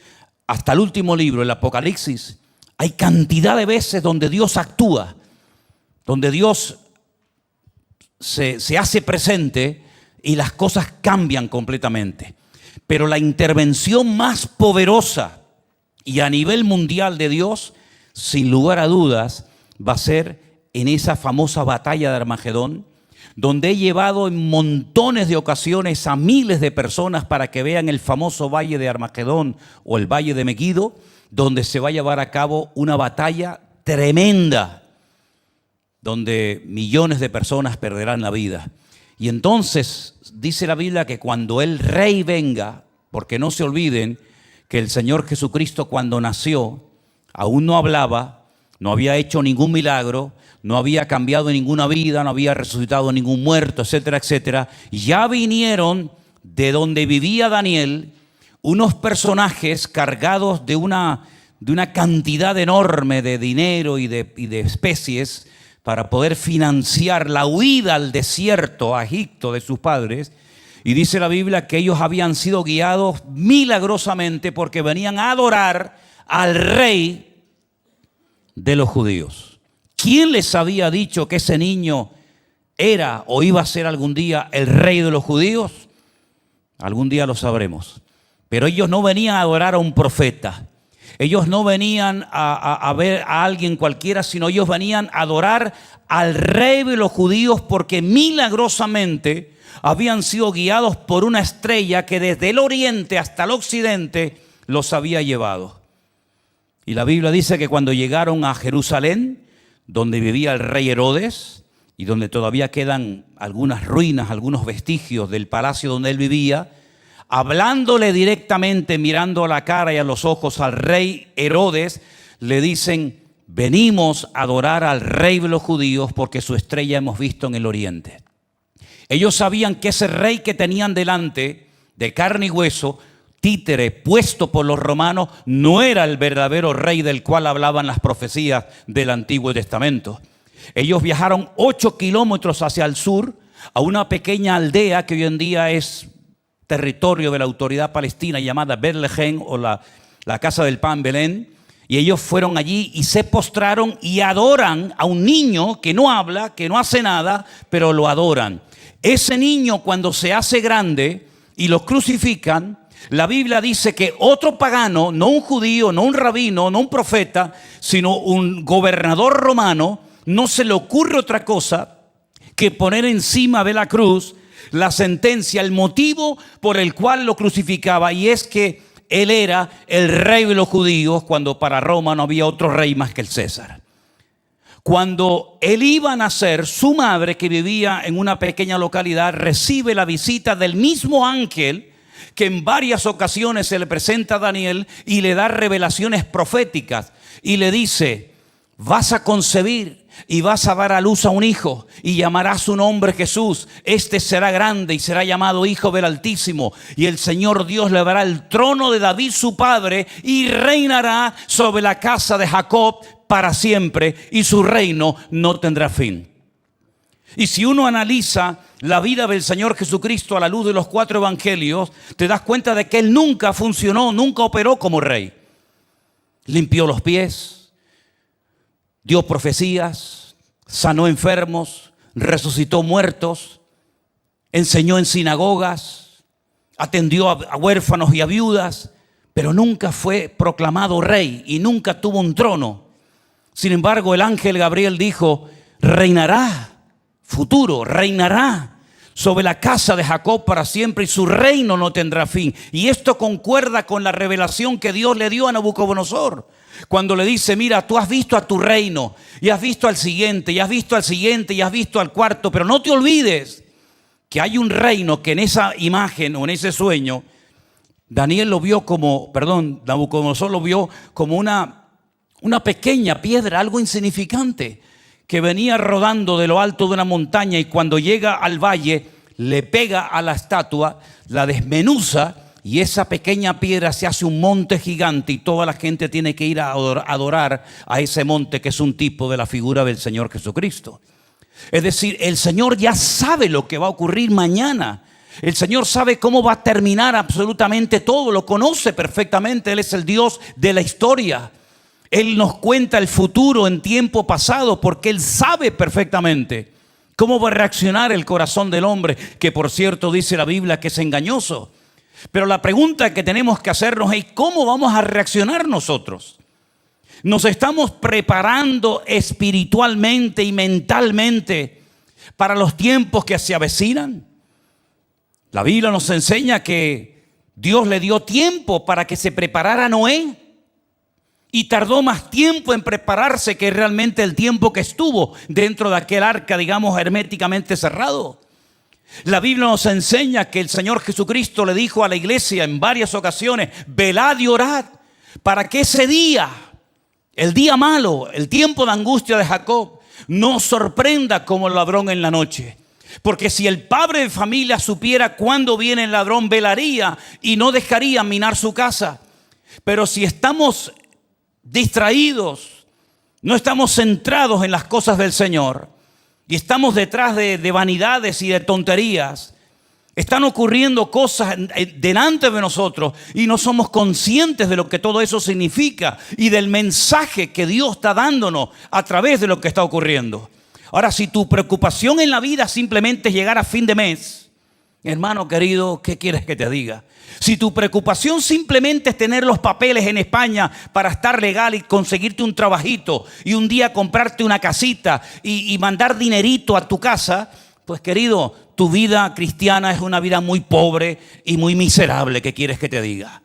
[SPEAKER 1] hasta el último libro, el Apocalipsis, hay cantidad de veces donde Dios actúa, donde Dios se hace presente y las cosas cambian completamente. Pero la intervención más poderosa y a nivel mundial de Dios, sin lugar a dudas, va a ser en esa famosa batalla de Armagedón, donde he llevado en montones de ocasiones a miles de personas para que vean el famoso valle de Armagedón o el valle de Meguido, donde se va a llevar a cabo una batalla tremenda, donde millones de personas perderán la vida. Y entonces dice la Biblia que cuando el Rey venga, porque no se olviden que el Señor Jesucristo cuando nació aún no hablaba, no había hecho ningún milagro, no había cambiado ninguna vida, no había resucitado ningún muerto, etcétera, etcétera. Ya vinieron de donde vivía Daniel unos personajes cargados de una cantidad enorme de dinero y de especies para poder financiar la huida al desierto, a Egipto, de sus padres. Y dice la Biblia que ellos habían sido guiados milagrosamente porque venían a adorar al rey de los judíos. ¿Quién les había dicho que ese niño era o iba a ser algún día el rey de los judíos? Algún día lo sabremos. Pero ellos no venían a adorar a un profeta. Ellos no venían a ver a alguien cualquiera, sino ellos venían a adorar al rey de los judíos porque milagrosamente habían sido guiados por una estrella que desde el oriente hasta el occidente los había llevado. Y la Biblia dice que cuando llegaron a Jerusalén, donde vivía el rey Herodes, y donde todavía quedan algunas ruinas, algunos vestigios del palacio donde él vivía, hablándole directamente, mirando a la cara y a los ojos al rey Herodes, le dicen: venimos a adorar al rey de los judíos porque su estrella hemos visto en el oriente. Ellos sabían que ese rey que tenían delante, de carne y hueso, títere puesto por los romanos, no era el verdadero rey del cual hablaban las profecías del Antiguo Testamento. Ellos viajaron 8 kilómetros hacia el sur, a una pequeña aldea que hoy en día es territorio de la autoridad palestina, llamada Betlehem, o la casa del pan, Belén. Y ellos fueron allí y se postraron y adoran a un niño que no habla, que no hace nada, pero lo adoran. Ese niño, cuando se hace grande y lo crucifican, la Biblia dice que otro pagano, no un judío, no un rabino, no un profeta, sino un gobernador romano, no se le ocurre otra cosa que poner encima de la cruz la sentencia, el motivo por el cual lo crucificaba, y es que él era el rey de los judíos, cuando para Roma no había otro rey más que el César. Cuando él iba a nacer, su madre, que vivía en una pequeña localidad, recibe la visita del mismo ángel que en varias ocasiones se le presenta a Daniel y le da revelaciones proféticas y le dice: vas a concebir y vas a dar a luz a un hijo y llamarás su nombre Jesús. Este será grande y será llamado Hijo del Altísimo, y el Señor Dios le dará el trono de David su padre y reinará sobre la casa de Jacob para siempre, y su reino no tendrá fin. Y si uno analiza la vida del Señor Jesucristo a la luz de los 4 evangelios, te das cuenta de que Él nunca funcionó, nunca operó como rey. Limpió los pies, dio profecías, sanó enfermos, resucitó muertos, enseñó en sinagogas, atendió a huérfanos y a viudas, pero nunca fue proclamado rey y nunca tuvo un trono. Sin embargo, el ángel Gabriel dijo: reinará, futuro, reinará sobre la casa de Jacob para siempre, y su reino no tendrá fin. Y esto concuerda con la revelación que Dios le dio a Nabucodonosor, cuando le dice: mira, tú has visto a tu reino, y has visto al siguiente, y has visto al siguiente, y has visto al cuarto, pero no te olvides que hay un reino que en esa imagen o en ese sueño, Nabucodonosor lo vio como una pequeña piedra, algo insignificante, que venía rodando de lo alto de una montaña, y cuando llega al valle le pega a la estatua, la desmenuza, y esa pequeña piedra se hace un monte gigante, y toda la gente tiene que ir a adorar a ese monte, que es un tipo de la figura del Señor Jesucristo. Es decir, el Señor ya sabe lo que va a ocurrir mañana. El Señor sabe cómo va a terminar absolutamente todo, lo conoce perfectamente. Él es el Dios de la historia. Él nos cuenta el futuro en tiempo pasado, porque Él sabe perfectamente cómo va a reaccionar el corazón del hombre, que por cierto dice la Biblia que es engañoso. Pero la pregunta que tenemos que hacernos es: ¿cómo vamos a reaccionar nosotros? ¿Nos estamos preparando espiritualmente y mentalmente para los tiempos que se avecinan? La Biblia nos enseña que Dios le dio tiempo para que se preparara Noé, y tardó más tiempo en prepararse que realmente el tiempo que estuvo dentro de aquel arca, digamos, herméticamente cerrado. La Biblia nos enseña que el Señor Jesucristo le dijo a la iglesia en varias ocasiones: velad y orad, para que ese día, el día malo, el tiempo de angustia de Jacob, no sorprenda como el ladrón en la noche. Porque si el padre de familia supiera cuándo viene el ladrón, velaría y no dejaría minar su casa. Pero si estamos distraídos, no estamos centrados en las cosas del Señor y estamos detrás de vanidades y de tonterías, están ocurriendo cosas delante de nosotros y no somos conscientes de lo que todo eso significa y del mensaje que Dios está dándonos a través de lo que está ocurriendo. Ahora, si tu preocupación en la vida simplemente es llegar a fin de mes, hermano querido, ¿qué quieres que te diga? Si tu preocupación simplemente es tener los papeles en España para estar legal y conseguirte un trabajito y un día comprarte una casita y mandar dinerito a tu casa, pues querido, tu vida cristiana es una vida muy pobre y muy miserable. ¿Qué quieres que te diga?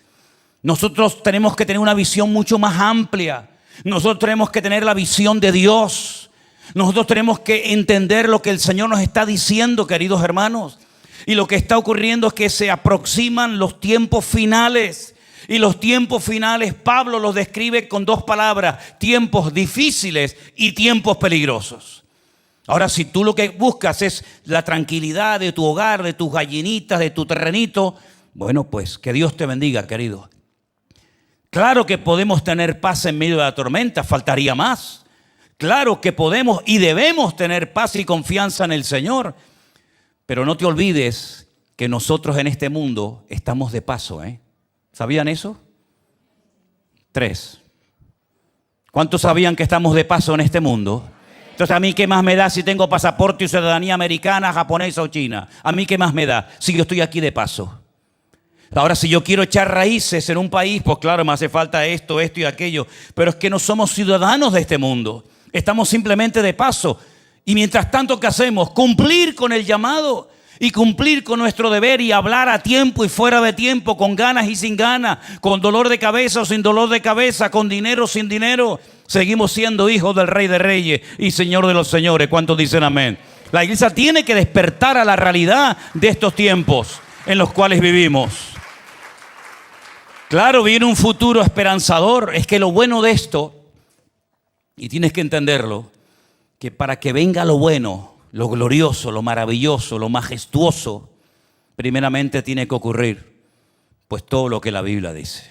[SPEAKER 1] Nosotros tenemos que tener una visión mucho más amplia. Nosotros tenemos que tener la visión de Dios. Nosotros tenemos que entender lo que el Señor nos está diciendo, queridos hermanos. Y lo que está ocurriendo es que se aproximan los tiempos finales. Y los tiempos finales, Pablo los describe con dos palabras: tiempos difíciles y tiempos peligrosos. Ahora, si tú lo que buscas es la tranquilidad de tu hogar, de tus gallinitas, de tu terrenito, bueno, pues que Dios te bendiga, querido. Claro que podemos tener paz en medio de la tormenta, faltaría más. Claro que podemos y debemos tener paz y confianza en el Señor. Pero no te olvides que nosotros en este mundo estamos de paso, ¿eh? ¿Sabían eso? 3. ¿Cuántos sabían que estamos de paso en este mundo? Entonces, ¿a mí qué más me da si tengo pasaporte y ciudadanía americana, japonesa o china? ¿A mí qué más me da si yo estoy aquí de paso? Ahora, si yo quiero echar raíces en un país, pues claro, me hace falta esto y aquello. Pero es que no somos ciudadanos de este mundo. Estamos simplemente de paso. Y mientras tanto, ¿qué hacemos? Cumplir con el llamado y cumplir con nuestro deber y hablar a tiempo y fuera de tiempo, con ganas y sin ganas, con dolor de cabeza o sin dolor de cabeza, con dinero o sin dinero. Seguimos siendo hijos del Rey de Reyes y Señor de los Señores. ¿Cuántos dicen amén? La iglesia tiene que despertar a la realidad de estos tiempos en los cuales vivimos. Claro, viene un futuro esperanzador. Es que lo bueno de esto, y tienes que entenderlo, que para que venga lo bueno, lo glorioso, lo maravilloso, lo majestuoso, primeramente tiene que ocurrir pues todo lo que la Biblia dice.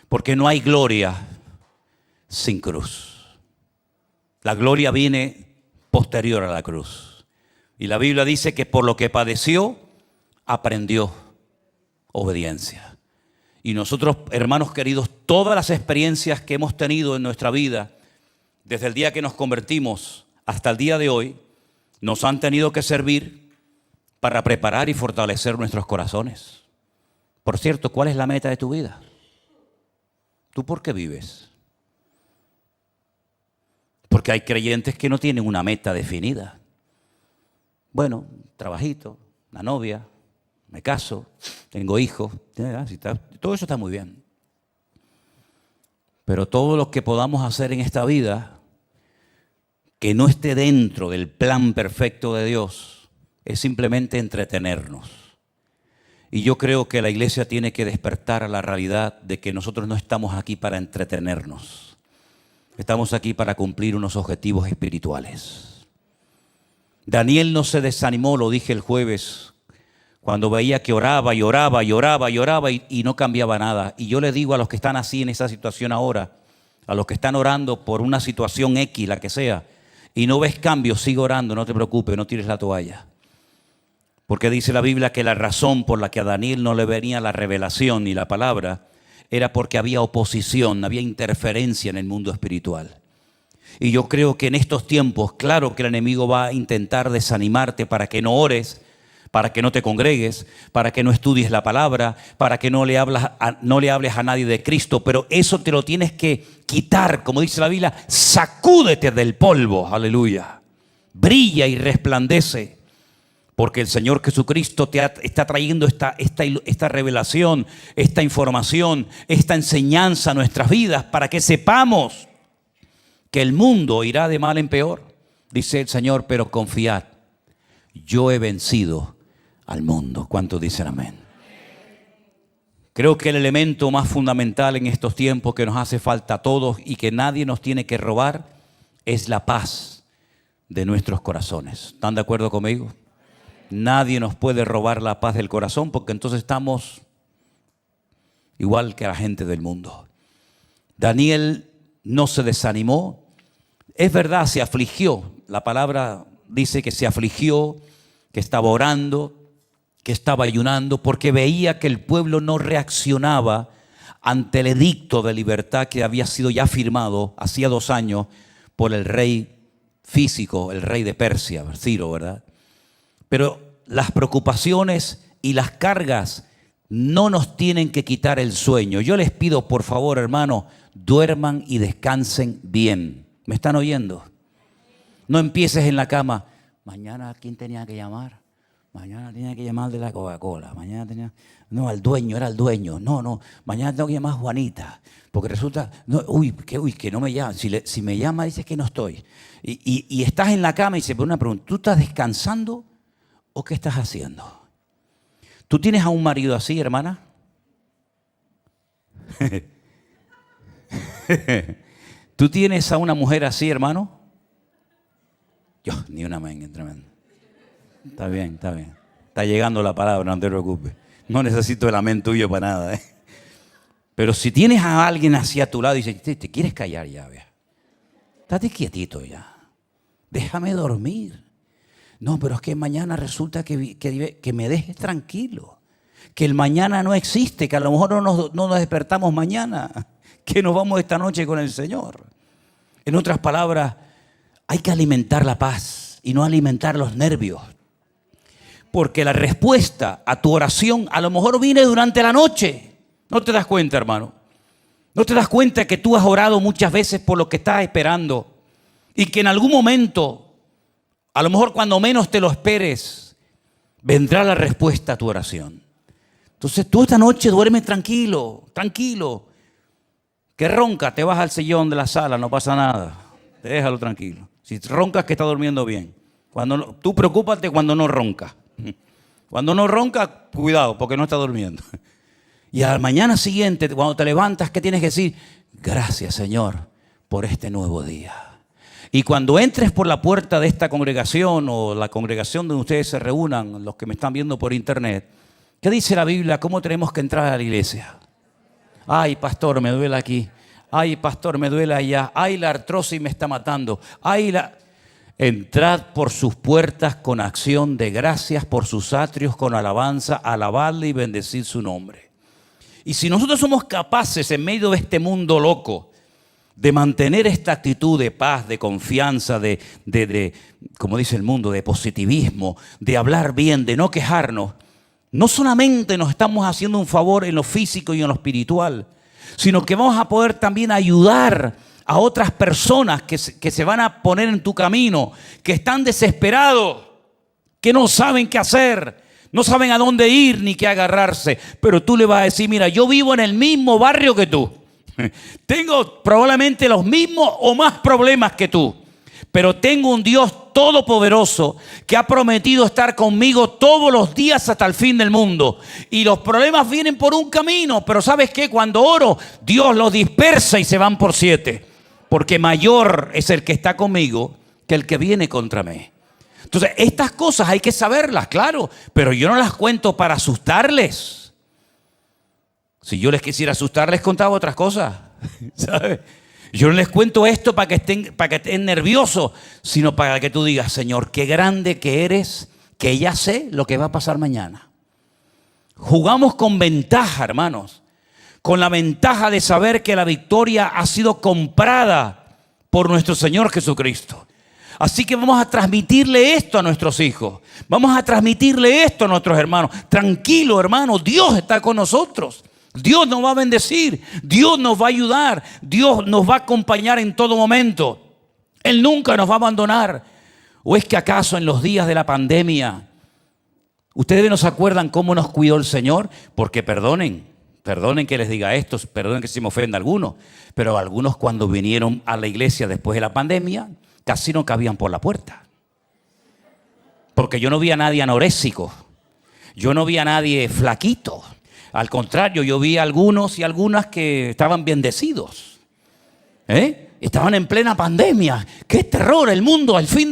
[SPEAKER 1] Porque no hay gloria sin cruz. La gloria viene posterior a la cruz. Y la Biblia dice que por lo que padeció, aprendió obediencia. Y nosotros, hermanos queridos, todas las experiencias que hemos tenido en nuestra vida, desde el día que nos convertimos hasta el día de hoy, nos han tenido que servir para preparar y fortalecer nuestros corazones. Por cierto, ¿cuál es la meta de tu vida? ¿Tú por qué vives? Porque hay creyentes que no tienen una meta definida. Bueno, trabajito, una novia, me caso, tengo hijos, todo eso está muy bien. Pero todo lo que podamos hacer en esta vida que no esté dentro del plan perfecto de Dios es simplemente entretenernos. Y yo creo que la iglesia tiene que despertar a la realidad de que nosotros no estamos aquí para entretenernos. Estamos aquí para cumplir unos objetivos espirituales. Daniel no se desanimó, lo dije el jueves, cuando veía que oraba y oraba y oraba y oraba y no cambiaba nada. Y yo le digo a los que están así en esa situación ahora, a los que están orando por una situación X, la que sea, y no ves cambio, sigue orando, no te preocupes, no tires la toalla. Porque dice la Biblia que la razón por la que a Daniel no le venía la revelación ni la palabra era porque había oposición, había interferencia en el mundo espiritual. Y yo creo que en estos tiempos, claro que el enemigo va a intentar desanimarte para que no ores, para que no te congregues, para que no estudies la palabra, para que no le hables a nadie de Cristo, pero eso te lo tienes que quitar, como dice la Biblia, sacúdete del polvo, aleluya, brilla y resplandece, porque el Señor Jesucristo está trayendo esta revelación, esta información, esta enseñanza a nuestras vidas para que sepamos que el mundo irá de mal en peor, dice el Señor, pero confiad, yo he vencido al mundo. ¿Cuántos dicen amén? Creo que el elemento más fundamental en estos tiempos que nos hace falta a todos y que nadie nos tiene que robar es la paz de nuestros corazones. ¿Están de acuerdo conmigo? Nadie nos puede robar la paz del corazón porque entonces estamos igual que la gente del mundo. Daniel no se desanimó. Es verdad, se afligió. La palabra dice que se afligió, que estaba orando, que estaba ayunando, porque veía que el pueblo no reaccionaba ante el edicto de libertad que había sido ya firmado hacía 2 años por el rey físico, el rey de Persia, Ciro, ¿verdad? Pero las preocupaciones y las cargas no nos tienen que quitar el sueño. Yo les pido, por favor, hermano, duerman y descansen bien. ¿Me están oyendo? No empieces en la cama. Mañana, ¿quién tenía que llamar? Mañana tenía que llamar de la Coca-Cola. Mañana tenía... No, el dueño, era el dueño. No, mañana tengo que llamar a Juanita. Porque resulta... No, que no me llama. Si me llama, dice que no estoy. Y estás en la cama y se pone una pregunta. ¿Tú estás descansando o qué estás haciendo? ¿Tú tienes a un marido así, hermana? ¿Tú tienes a una mujer así, hermano? Yo, ni una amén, tremendo. Está bien, está bien. Está llegando la palabra, no te preocupes. No necesito el amén tuyo para nada, ¿eh? Pero si tienes a alguien así a tu lado y dices, te quieres callar ya, vea. Estate quietito ya. Déjame dormir. No, pero es que mañana resulta que me dejes tranquilo. Que el mañana no existe, que a lo mejor no nos despertamos mañana. Que nos vamos esta noche con el Señor. En otras palabras, hay que alimentar la paz y no alimentar los nervios. Porque la respuesta a tu oración a lo mejor viene durante la noche. ¿No te das cuenta, hermano? ¿No te das cuenta que tú has orado muchas veces por lo que estás esperando? Y que en algún momento... A lo mejor cuando menos te lo esperes, vendrá la respuesta a tu oración. Entonces tú esta noche duerme tranquilo, tranquilo. Que ronca, te vas al sillón de la sala, no pasa nada. Déjalo tranquilo. Si roncas, que está durmiendo bien. Tú preocúpate cuando no ronca. Cuando no ronca, cuidado, porque no está durmiendo. Y a la mañana siguiente, cuando te levantas, ¿qué tienes que decir? Gracias, Señor, por este nuevo día. Y cuando entres por la puerta de esta congregación o la congregación donde ustedes se reúnan, los que me están viendo por internet, ¿qué dice la Biblia? ¿Cómo tenemos que entrar a la iglesia? Ay, pastor, me duele aquí. Ay, pastor, me duele allá. Ay, la artrosis me está matando. Entrad por sus puertas con acción de gracias, por sus atrios con alabanza, alabadle y bendecid su nombre. Y si nosotros somos capaces en medio de este mundo loco, de mantener esta actitud de paz, de confianza, de como dice el mundo, de positivismo, de hablar bien, de no quejarnos, no solamente nos estamos haciendo un favor en lo físico y en lo espiritual, sino que vamos a poder también ayudar a otras personas que se van a poner en tu camino, que están desesperados, que no saben qué hacer, no saben a dónde ir ni qué agarrarse, pero tú le vas a decir, mira, yo vivo en el mismo barrio que tú. Tengo probablemente los mismos o más problemas que tú, pero tengo un Dios todopoderoso que ha prometido estar conmigo todos los días hasta el fin del mundo. Y los problemas vienen por un camino, pero ¿sabes qué? Cuando oro, Dios los dispersa y se van por 7, porque mayor es el que está conmigo que el que viene contra mí. Entonces, estas cosas hay que saberlas, claro, pero yo no las cuento para asustarles. Si yo les quisiera asustar, les contaba otras cosas, ¿sabes? Yo no les cuento esto para que estén nerviosos, sino para que tú digas, Señor, qué grande que eres, que ya sé lo que va a pasar mañana. Jugamos con ventaja, hermanos, con la ventaja de saber que la victoria ha sido comprada por nuestro Señor Jesucristo. Así que vamos a transmitirle esto a nuestros hijos. Vamos a transmitirle esto a nuestros hermanos. Tranquilo, hermano, Dios está con nosotros. Dios nos va a bendecir, Dios nos va a ayudar, Dios nos va a acompañar en todo momento. Él nunca nos va a abandonar. ¿O es que acaso en los días de la pandemia, ustedes no se acuerdan cómo nos cuidó el Señor? Porque perdonen que les diga esto, perdonen que se me ofenda a algunos, pero algunos cuando vinieron a la iglesia después de la pandemia, casi no cabían por la puerta. Porque yo no vi a nadie anoréxico, yo no vi a nadie flaquito. Al contrario, yo vi a algunos y algunas que estaban bendecidos. Estaban en plena pandemia. ¡Qué terror! El mundo, el fin